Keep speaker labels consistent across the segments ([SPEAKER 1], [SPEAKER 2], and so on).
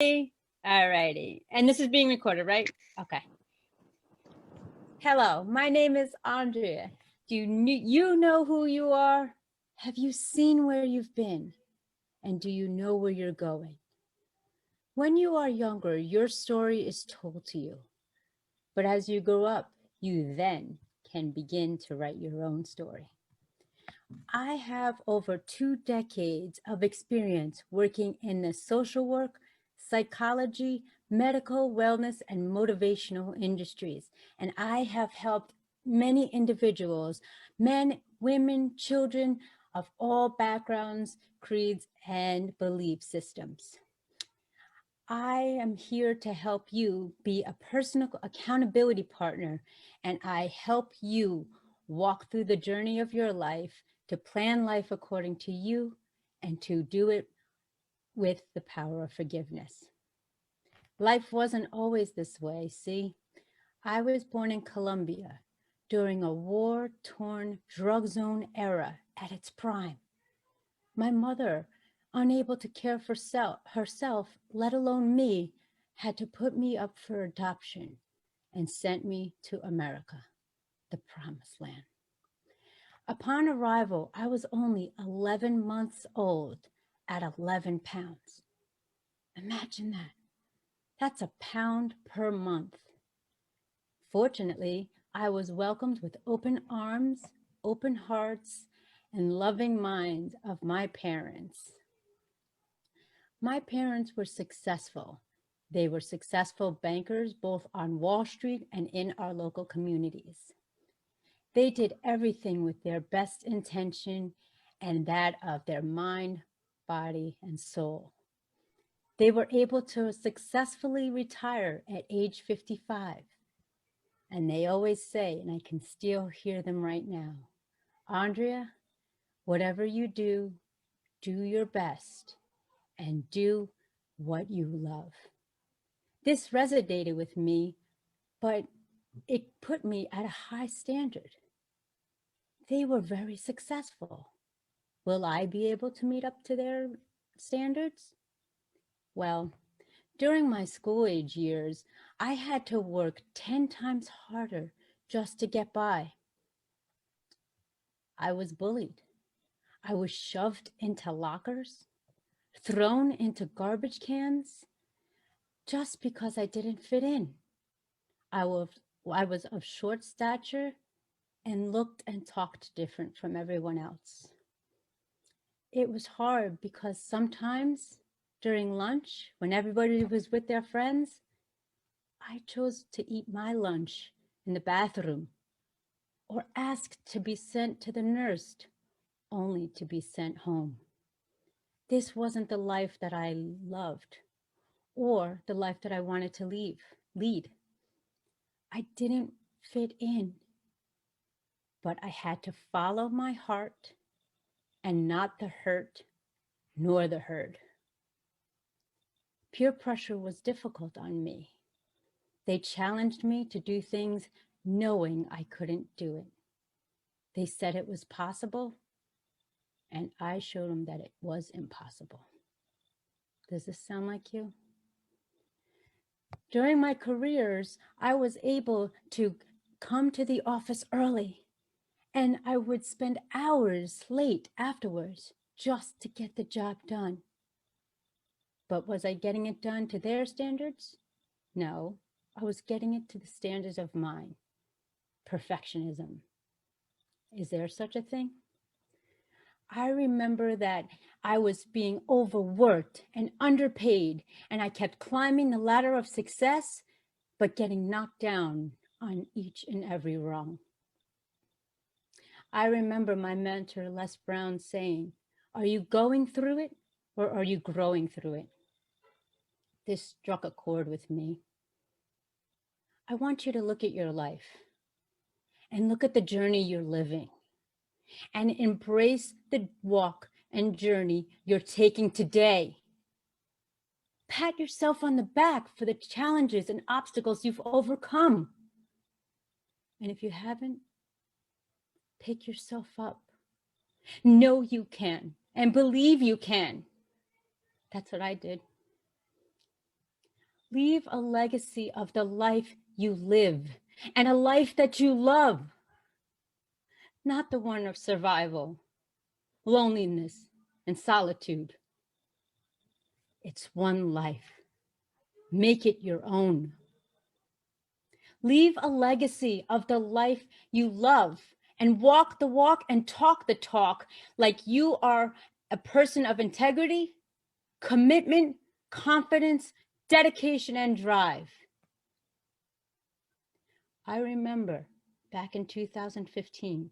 [SPEAKER 1] All righty. And this is being recorded, right? Okay. Hello, my name is Andrea. Do you know who you are? Have you seen where you've been? And do you know where you're going? When you are younger, your story is told to you. But as you grow up, you then can begin to write your own story. I have over 2 decades of experience working in the social work, psychology, medical, wellness, and motivational industries. And I have helped many individuals, men, women, children of all backgrounds, creeds, and belief systems. I am here to help you be a personal accountability partner, and I help you walk through the journey of your life to plan life according to you and to do it with the power of forgiveness. Life wasn't always this way, see? I was born in Colombia during a war-torn drug zone era at its prime. My mother, unable to care for herself, let alone me, had to put me up for adoption and sent me to America, the promised land. Upon arrival, I was only 11 months old at 11 pounds. Imagine that. That's a pound per month. Fortunately, I was welcomed with open arms, open hearts, and loving minds of my parents. My parents were successful. They were successful bankers both on Wall Street and in our local communities. They did everything with their best intention and that of their mind, body, and soul. They were able to successfully retire at age 55. And they always say, and I can still hear them right now, Andrea, whatever you do your best and do what you love. This resonated with me, but it put me at a high standard. They were very successful. Will I be able to meet up to their standards? Well, during my school age years, I had to work 10 times harder just to get by. I was bullied. I was shoved into lockers, thrown into garbage cans, just because I didn't fit in. I was of short stature and looked and talked different from everyone else. It was hard because sometimes during lunch, when everybody was with their friends, I chose to eat my lunch in the bathroom or asked to be sent to the nurse, only to be sent home. This wasn't the life that I loved or the life that I wanted to lead. I didn't fit in, but I had to follow my heart and not the hurt nor the herd. Peer pressure was difficult on me. They challenged me to do things knowing I couldn't do it. They said it was possible, and I showed them that it was impossible. Does this sound like you? During my careers, I was able to come to the office early, and I would spend hours late afterwards just to get the job done. But was I getting it done to their standards? No, I was getting it to the standards of mine. Perfectionism. Is there such a thing? I remember that I was being overworked and underpaid, and I kept climbing the ladder of success, but getting knocked down on each and every rung. I remember my mentor, Les Brown, saying, "Are you going through it or are you growing through it?" This struck a chord with me. I want you to look at your life and look at the journey you're living and embrace the walk and journey you're taking today. Pat yourself on the back for the challenges and obstacles you've overcome. And if you haven't, pick yourself up. Know you can and believe you can. That's what I did. Leave a legacy of the life you live and a life that you love, not the one of survival, loneliness, and solitude. It's one life. Make it your own. Leave a legacy of the life you love and walk the walk and talk the talk like you are a person of integrity, commitment, confidence, dedication, and drive. I remember back in 2015,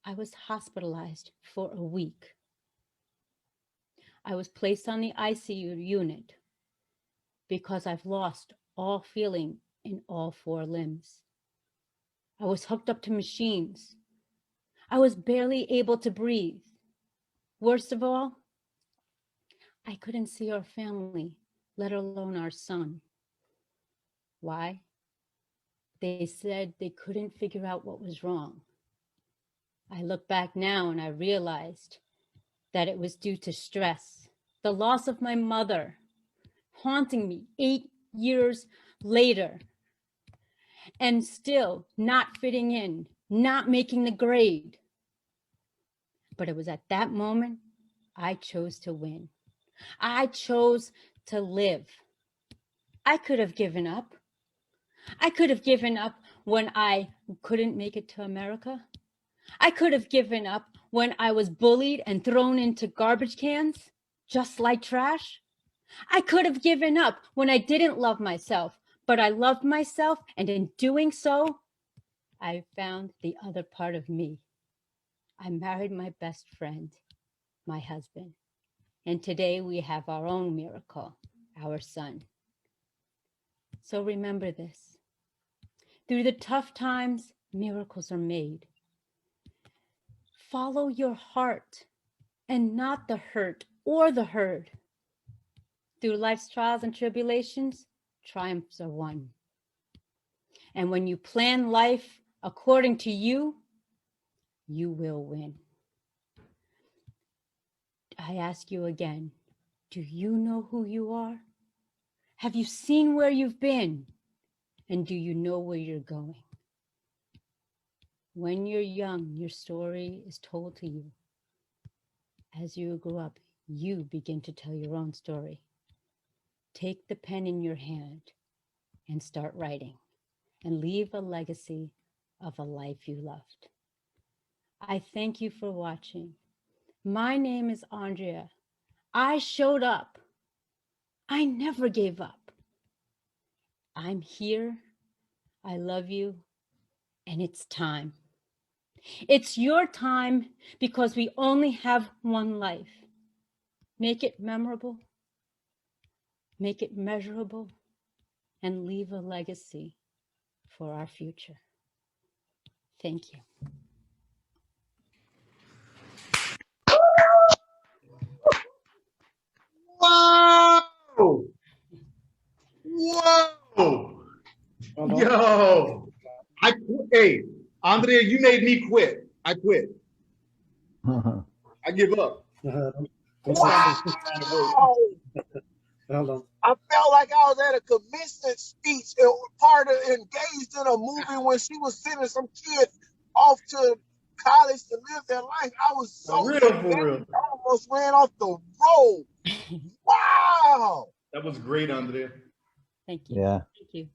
[SPEAKER 1] I was hospitalized for a week. I was placed on the ICU unit because I've lost all feeling in all 4 limbs. I was hooked up to machines. I was barely able to breathe. Worst of all, I couldn't see our family, let alone our son. Why? They said they couldn't figure out what was wrong. I look back now and I realized that it was due to stress, the loss of my mother, haunting me 8 years later, and still not fitting in, not making the grade. But it was at that moment I chose to win. I chose to live. I could have given up. I could have given up when I couldn't make it to America. I could have given up when I was bullied and thrown into garbage cans, just like trash. I could have given up when I didn't love myself, but I loved myself, and in doing so, I found the other part of me. I married my best friend, my husband, and today we have our own miracle, our son. So remember this. Through the tough times, miracles are made. Follow your heart and not the hurt or the herd. Through life's trials and tribulations, triumphs are won. And when you plan life according to you, you will win. I ask you again, do you know who you are? Have you seen where you've been? And do you know where you're going? When you're young, your story is told to you. As you grow up, you begin to tell your own story. Take the pen in your hand and start writing, and leave a legacy of a life you loved. I thank you for watching. My name is Andrea. I showed up. I never gave up. I'm here. I love you. And it's time. It's your time because we only have one life. Make it memorable. Make it measurable. And leave a legacy for our future. Thank you.
[SPEAKER 2] Whoa! Whoa! Yo! Hey, Andrea, you made me quit. I quit. I give up. Wow! I felt like I was at a commencement speech and part of engaged in a movie when she was sending some kids off to college to live their life. I was so
[SPEAKER 3] For real.
[SPEAKER 2] I almost ran off the road. Wow! That was great, Andrea.
[SPEAKER 1] Thank you.
[SPEAKER 4] Yeah.
[SPEAKER 1] Thank you.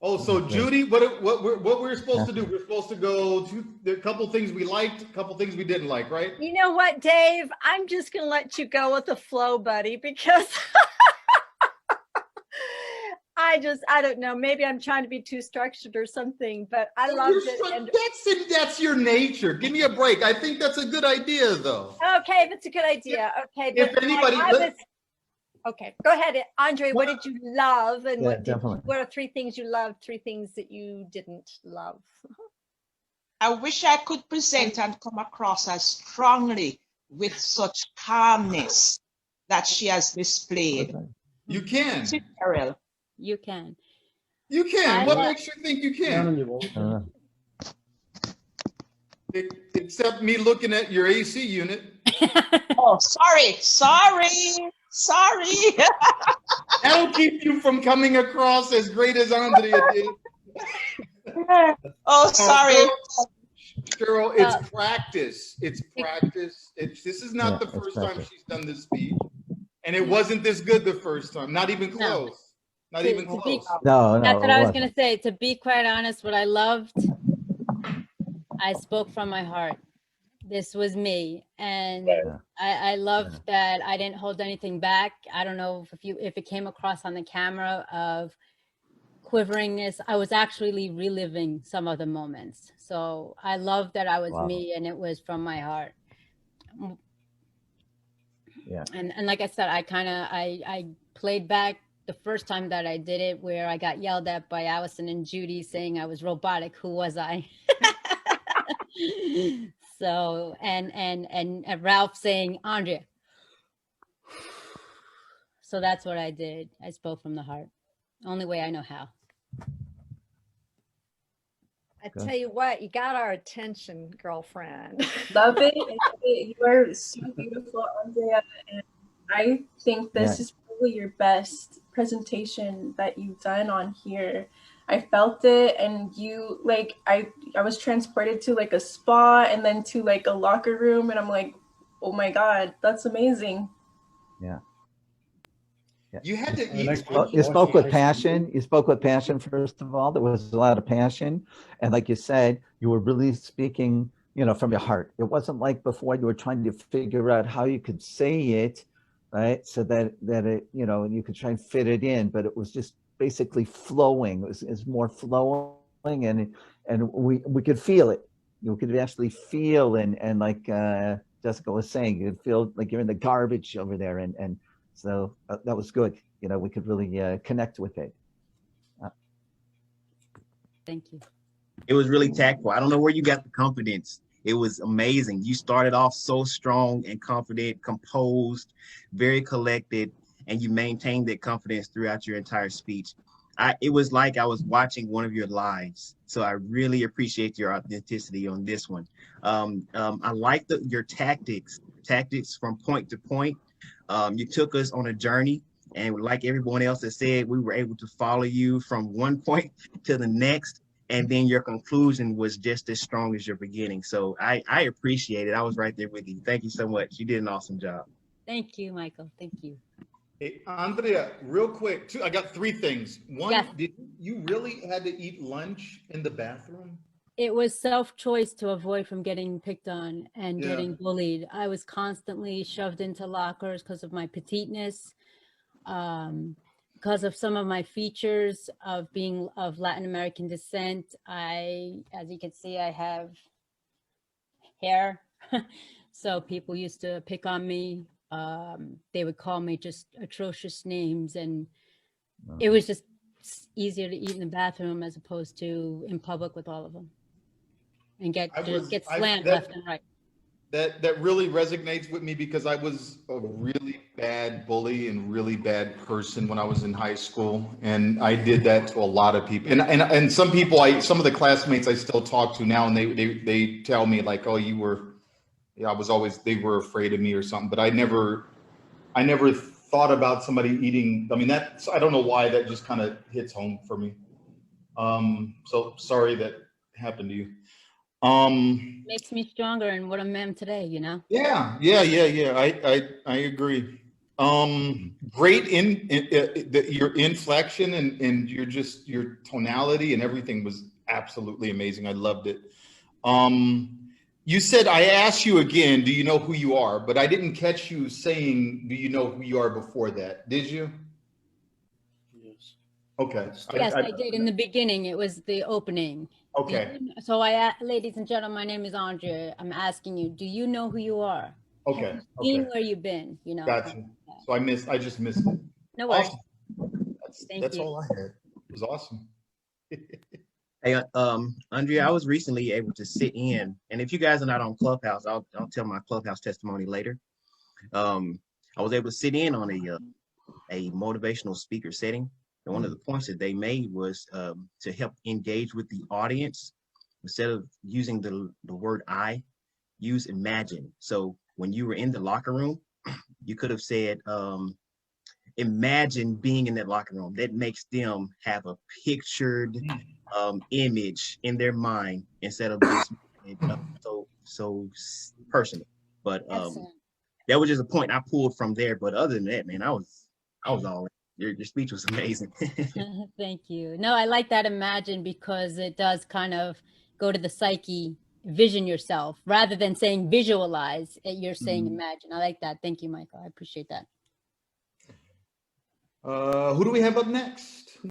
[SPEAKER 2] Oh, so Judy, what we're supposed to do? We're supposed to go to a couple things we liked, a couple things we didn't like, right?
[SPEAKER 5] You know what, Dave? I'm just going to let you go with the flow, buddy, because I don't know. Maybe I'm trying to be too structured or something, but I loved it.
[SPEAKER 2] And that's your nature. Give me a break. I think that's a good idea, though.
[SPEAKER 5] Okay, that's a good idea. Okay,
[SPEAKER 2] if anybody,
[SPEAKER 5] okay, go ahead, Andre. What did you love, and
[SPEAKER 4] Yeah,
[SPEAKER 5] what are 3 things you loved, 3 things that you didn't love?
[SPEAKER 6] I wish I could present and come across as strongly with such calmness that she has displayed.
[SPEAKER 2] You can.
[SPEAKER 6] Cheryl.
[SPEAKER 1] You can.
[SPEAKER 2] You can. What makes you think you can? Except me looking at your AC unit.
[SPEAKER 6] Oh, sorry.
[SPEAKER 3] That'll keep you from coming across as great as Andrea did.
[SPEAKER 6] Oh, sorry.
[SPEAKER 3] Cheryl, it's practice. It's practice. This is not the first time
[SPEAKER 4] practice.
[SPEAKER 3] she's done this speech. And it wasn't this good the first time. Not even close. Not even close.
[SPEAKER 4] No,
[SPEAKER 1] That's what I was
[SPEAKER 4] it
[SPEAKER 1] going to say. To be quite honest, what I loved, I spoke from my heart. This was me. And I loved that I didn't hold anything back. I don't know if it came across on the camera of quiveringness. I was actually reliving some of the moments. So I loved that I was me and it was from my heart.
[SPEAKER 4] Yeah.
[SPEAKER 1] And like I said, I played back the first time that I did it where I got yelled at by Allison and Judy saying I was robotic. Who was I? So, and Ralph saying, Andrea. So that's what I did. I spoke from the heart. Only way I know how.
[SPEAKER 5] I tell you what, you got our attention, girlfriend.
[SPEAKER 7] Love it. You are so beautiful, Andrea. And I think this is probably your best presentation that you've done on here. I felt it, and you like I was transported to like a spa and then to like a locker room, and I'm like, oh my God, that's amazing.
[SPEAKER 4] Yeah.
[SPEAKER 3] You had to
[SPEAKER 4] you spoke with passion. You spoke with passion, first of all. There was a lot of passion. And like you said, you were really speaking, from your heart. It wasn't like before you were trying to figure out how you could say it, right? So that it, you could try and fit it in, but it was just basically flowing. It was more flowing and we could feel it. You could actually feel and like Jessica was saying, you could feel like you're in the garbage over there and so that was good. We could really connect with it.
[SPEAKER 1] Thank you.
[SPEAKER 8] It was really tactful. I don't know where you got the confidence. It was amazing. You started off so strong and confident, composed, very collected, and you maintained that confidence throughout your entire speech. It was like I was watching one of your lives. So I really appreciate your authenticity on this one. I like your tactics from point to point. You took us on a journey, and like everyone else has said, we were able to follow you from one point to the next, and then your conclusion was just as strong as your beginning. So I appreciate it. I was right there with you. Thank you so much. You did an awesome job.
[SPEAKER 1] Thank you, Michael. Thank you.
[SPEAKER 3] Hey, Andrea, real quick, I got three things. One, did you really had to eat lunch in the bathroom?
[SPEAKER 1] It was self-choice to avoid from getting picked on and getting bullied. I was constantly shoved into lockers because of my petiteness, because of some of my features of being of Latin American descent. As you can see, I have hair. So people used to pick on me. They would call me just atrocious names, and it was just easier to eat in the bathroom as opposed to in public with all of them. And get slammed left and right.
[SPEAKER 3] That really resonates with me because I was a really bad bully and really bad person when I was in high school, and I did that to a lot of people. And some people, some of the classmates I still talk to now, and they tell me like, oh, they were afraid of me or something. But I never thought about somebody eating. I mean, I don't know why that just kind of hits home for me. So sorry that happened to you.
[SPEAKER 1] Makes me stronger in what I am today,
[SPEAKER 3] Yeah. I agree. Great your inflection and your tonality and everything was absolutely amazing. I loved it. You said, I asked you again, do you know who you are? But I didn't catch you saying, do you know who you are before that? Did you?
[SPEAKER 2] Yes.
[SPEAKER 3] Okay.
[SPEAKER 1] Yes, I did. In the beginning, it was the opening.
[SPEAKER 3] Okay.
[SPEAKER 1] So ladies and gentlemen, my name is Andrea. I'm asking you, do you know who you are?
[SPEAKER 3] Okay.
[SPEAKER 1] Have you seen where you've been?
[SPEAKER 3] Gotcha. So I just missed it.
[SPEAKER 1] No worries.
[SPEAKER 3] Awesome. That's all I had. It was awesome.
[SPEAKER 8] Hey, Andrea, I was recently able to sit in, and if you guys are not on Clubhouse, I'll tell my Clubhouse testimony later. I was able to sit in on a motivational speaker setting. And one of the points that they made was to help engage with the audience. Instead of using the word I, use imagine. So when you were in the locker room, you could have said, imagine being in that locker room. That makes them have a pictured image in their mind instead of just so personal. But that was just a point I pulled from there. But other than that, man, I was all in. Your speech was amazing.
[SPEAKER 1] Thank you. No, I like that imagine because it does kind of go to the psyche, vision yourself rather than saying visualize. You're saying imagine. I like that. Thank you, Michael. I appreciate that.
[SPEAKER 3] Who do we have up next?